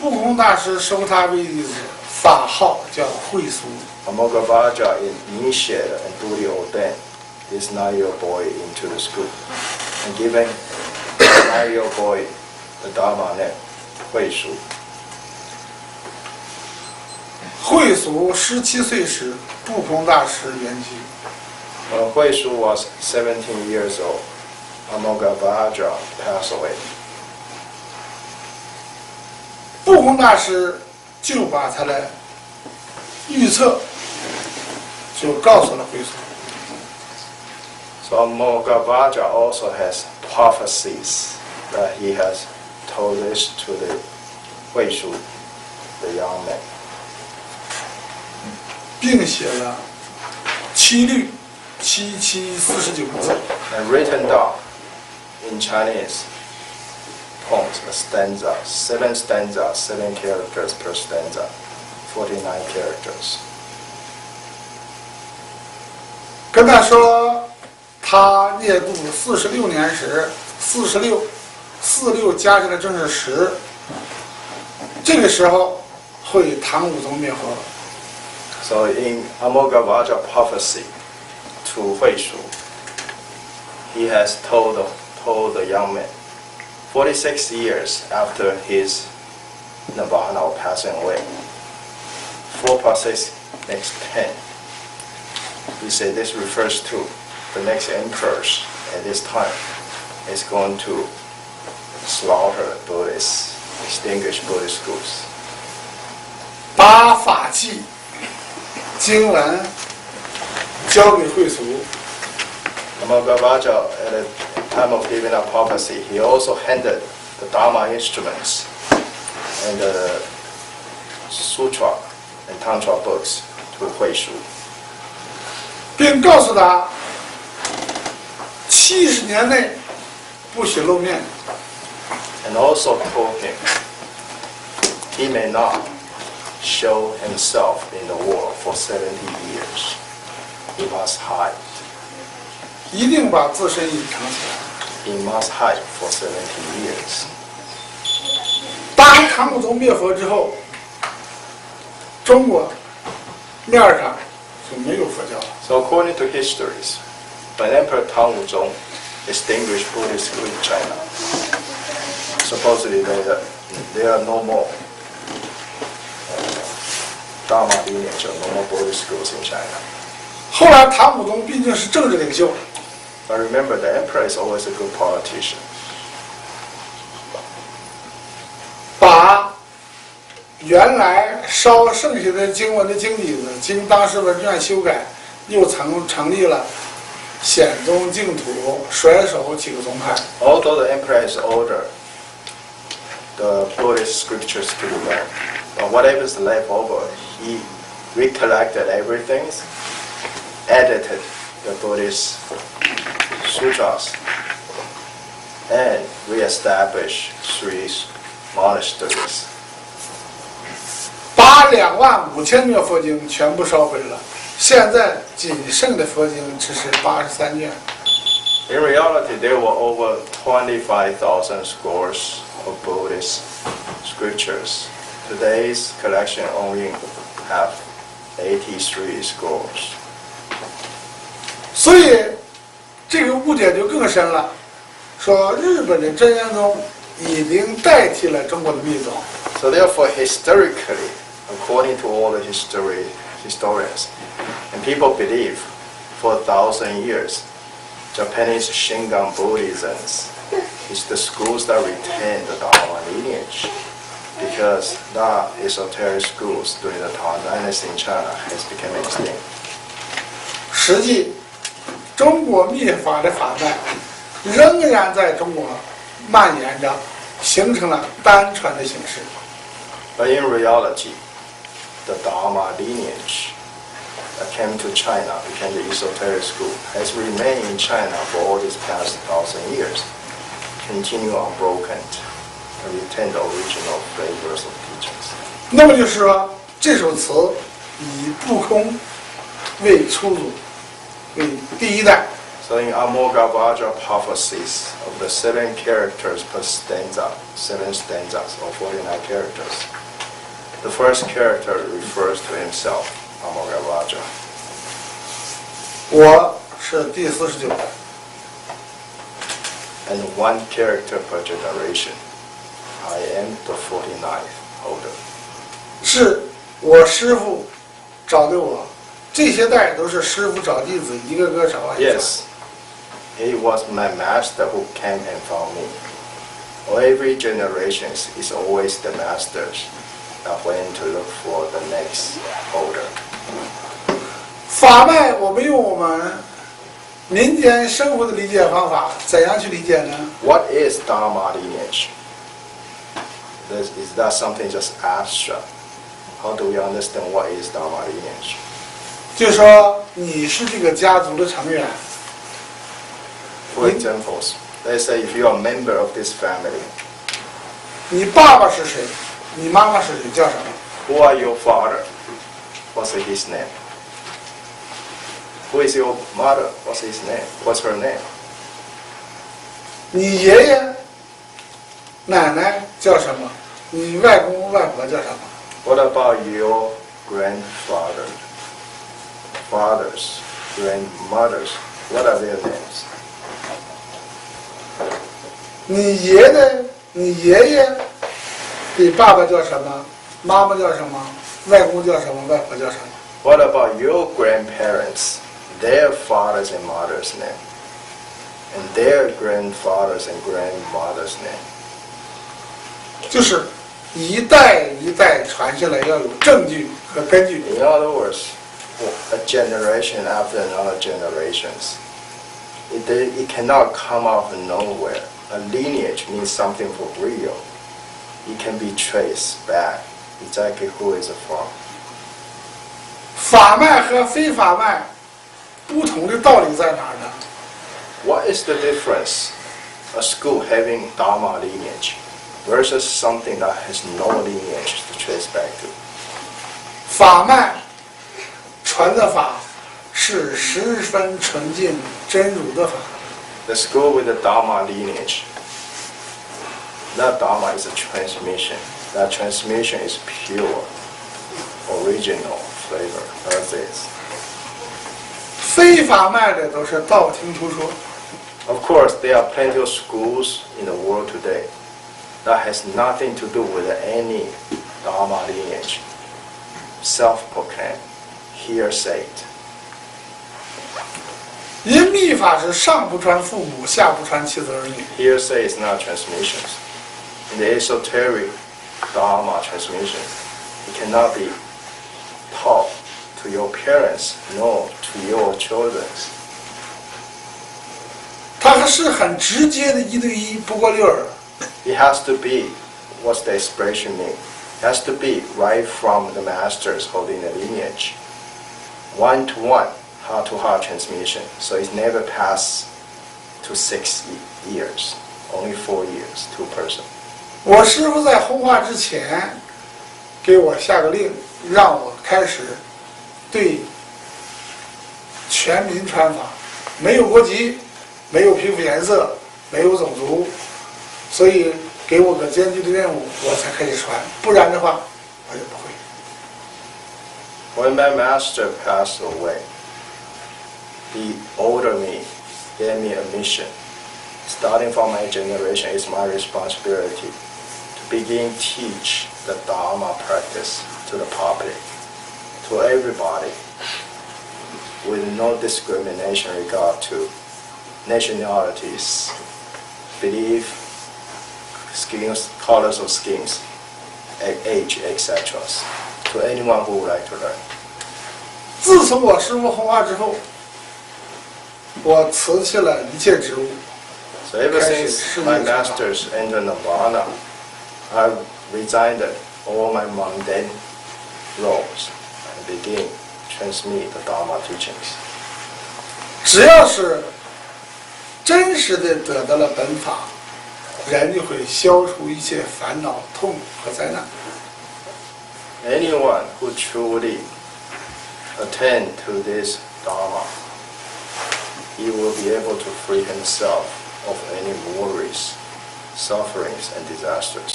不空大师收他为弟子，法号叫慧苏。Amogavaja initiated and duly ordained this 9-year-old boy into the school and giving the 9-year-old boy the Dharma name, 慧苏。慧苏17岁时，不空大师圆寂。When 慧苏 was 17 years old, Amogavaja passed away. 不空大师就把他的预测就告诉了慧苏。So Amogavaja also has prophecies that he has told this to the 慧苏, the young man. 并写了7律7749字 And written down in Chinese poems, a stanza, 7 stanzas, 7 characters per stanza, 49 characters. 跟他说，他灭度46年时46加起来正是10，这个时候会唐武宗灭活。So in Amogavaja prophecy to 慧苏, he has told the young man, 46 years after his nirvana or passing away, 4 + 6 makes 10. He said this refers to the next emperors at this time is going to slaughter Buddhists, extinguish Buddhist schools. 把法器经文交给慧苏。Amogavaja, at the time of giving up prophecy, he also handed the Dharma instruments and the sutra and tantra books to 慧苏, 并告诉他，70年内不许露面。 and also told him he may not show himself in the world for 70 years. He must hide. 一定把自身隐藏起来。 He must hide for 70 years. 当唐武宗灭佛之后，中国面上就没有佛教了。 So according to histories, when Emperor Tang Wuzong extinguished Buddhist school in China, supposedly there are no more Dharma lineage or no more Buddhist schools in China. 后来唐武宗毕竟是政治领袖， But remember, the emperor is always a good politician. 把原来烧剩下的经文的经底子，经当时文卷修改，又成立了显宗净土甩手几个宗派。 Although the emperor has ordered the Buddhist scriptures to be read, but whatever is left over, he recollected everything, edited the Buddhist sutras, and reestablished 3 monasteries. 把25000卷佛经全部烧毁了，现在仅剩的佛经只是83卷。 In reality, there were over 25,000 scrolls of Buddhist scriptures. Today's collection only have 83 scrolls. 所以这个误解就更深了，说日本的真言宗已经代替了中国的密宗。 So therefore, historically, according to all the historians, and people believe for 1,000 years, Japanese Shingon Buddhism is the schools that retain the Dharma lineage, because that esoteric schools during the Tang Dynasty in China has become extinct. 实际，中国密法的法脉仍然在中国蔓延着，形成了单传的形式。 But in reality, the Dharma lineage that came to China, became the esoteric school, has remained in China for all these past 1,000 years, continue unbroken, and retain the original flavors of teachings. 那么就是说，这首词以不空为初祖，为第一代。So in Amogavaja prophecies of the 7 characters per stanza, 7 stanzas or 49 characters, the first character refers to himself, Amogavaja. 我是第49代。 And 1 character per generation. I am the 49th holder. 是我师傅找的我，这些代都是师傅找弟子，一个个找完。 Yes, it was my master who came and found me. Every generation is always the masters that went to look for the next holder. 法脉，我们用我们民间生活的理解方法，怎样去理解呢？ What is Dharma lineage? Is that something just abstract? How do we understand what is Dharma lineage? 就说你是这个家族的成员， For examples, let's say if you are a member of this family, 你爸爸是谁？你妈妈是谁？叫什么？ who are your father? What's his name? Who is your mother? What's his name? What's her name? 你爷爷、奶奶叫什么？你外公外婆叫什么？ What about your grandfather, fathers, grandmothers? What are their names? 你爷爷你爸爸叫什么？妈妈叫什么？外公叫什么？外婆叫什么？ What about your grandparents, their fathers and mothers' name, and their grandfathers and grandmothers' name? 就是一代一代传下来，要有证据和根据。 In other words, a generation after another generations, it cannot come out of nowhere. A lineage means something for real. It can be traced back exactly who is it from. 法脉和非法脉不同的道理在哪儿呢？ What is the difference? A school having Dharma lineage versus something that has no lineage to trace back to. 法脉传的法是十分纯净真如的法， The school with the Dharma lineage, that Dharma is a transmission. That transmission is pure, original flavor. That's it. 非法脉的都是道听途说。 Of course, there are plenty of schools in the world today that has nothing to do with any Dharma lineage. Self-proclaimed, hearsay. 因密法是上不传父母，下不传妻子儿女。 Hearsay is not transmissions. In the esoteric Dharma transmission, it cannot be taught to your parents nor to your children. 它是很直接的一对一，不过六耳。 It has to be, what's the expression mean? It has to be right from the masters holding the lineage. One-to-one, heart-to-heart transmission. So it's never passed to 6 years, only 4 years, 2 person. 我师傅在弘化之前，给我下个令，让我开始对全民传法，没有国籍，没有皮肤颜色，没有种族，所以给我个艰巨的任务，我才开始传，不然的话，我就不会。 When my master passed away, he ordered me, gave me a mission. Starting from my generation, it's my responsibility to begin teach the Dharma practice to the public, to everybody, with no discrimination regard to nationalities, belief, skins, colors of skins, age, etc. To anyone who would like to learn. 自从我师傅弘化之后，我辞去了一切职务。 So ever since my masters entered Nirvana, I resigned all my mundane roles and began transmit the Dharma teachings. 只要是真实的得到了本法，人就会消除一切烦恼、痛苦和灾难。 Anyone who truly attend to this Dharma he will be able to free himself of any worries, sufferings, and disasters.